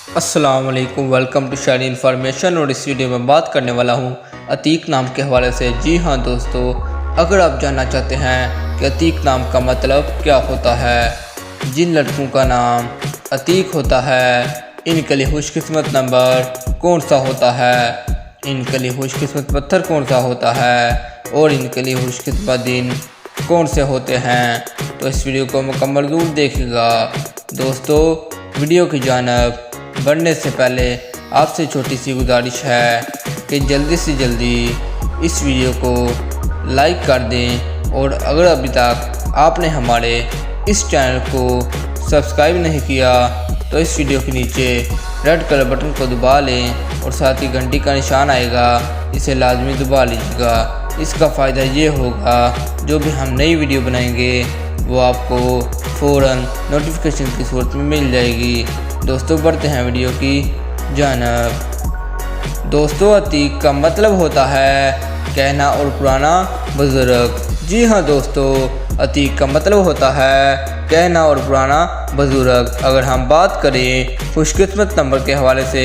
अस्सलाम वालेकुम, welcome to Shayari information. और इस वीडियो में बात करने वाला हूँ अतीक नाम के हवाले से। जी हाँ दोस्तों, अगर आप जानना चाहते हैं कि अतीक नाम का मतलब क्या होता है, जिन लड़कों का नाम अतीक होता है इनके लिए खुशकिस्मत नंबर कौन सा होता है, इनके लिए खुशकिस्मत पत्थर कौन सा होता है और इनके लिए खुशकिस्मत दिन कौन से होते हैं, तो इस वीडियो को मुकम्मल ज़रूर देखिएगा। दोस्तों, वीडियो की जानिब बढ़ने से पहले आपसे छोटी सी गुजारिश है कि जल्दी से जल्दी इस वीडियो को लाइक कर दें, और अगर अभी तक आपने हमारे इस चैनल को सब्सक्राइब नहीं किया तो इस वीडियो के नीचे रेड कलर बटन को दबा लें और साथ ही घंटी का निशान आएगा, इसे लाजमी दबा लीजिएगा। इसका फ़ायदा ये होगा जो भी हम नई वीडियो बनाएंगे वो आपको फ़ौरन नोटिफिकेशन की सूरत में मिल जाएगी। दोस्तों, बढ़ते हैं वीडियो की जानिब। दोस्तों, अतीक का मतलब होता है कहना और पुराना बुजुर्ग। जी हाँ दोस्तों, अतीक का मतलब होता है कहना और पुराना बुजुर्ग। अगर हम बात करें खुशकिस्मत नंबर के हवाले से,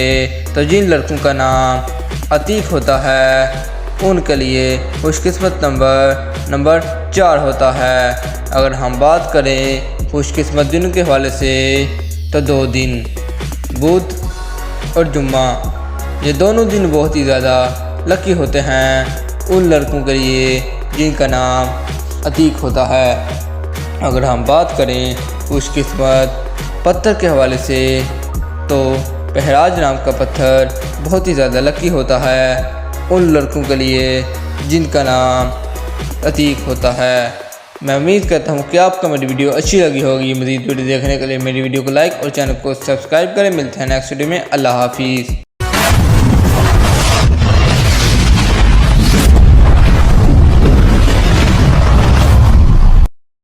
तो जिन लड़कों का नाम अतीक होता है उनके लिए खुशकिस्मत नंबर 4 होता है। अगर हम बात करें खुशकिस्मत दिन के हवाले से, तो 2 दिन बुध और जुम्मा, ये दोनों दिन बहुत ही ज़्यादा लकी होते हैं उन लड़कों के लिए जिनका नाम अतीक होता है। अगर हम बात करें खुशकिस्मत पत्थर के हवाले से, तो पहराज नाम का पत्थर बहुत ही ज़्यादा लकी होता है उन लड़कों के लिए जिनका नाम अतीक होता है। मैं उम्मीद करता हूँ कि आपको मेरी वीडियो अच्छी लगी होगी। मज़ीद वीडियो देखने के लिए मेरी वीडियो को लाइक और चैनल को सब्सक्राइब करें। मिलते हैं नेक्स्ट वीडियो में। अल्लाह हाफिज़।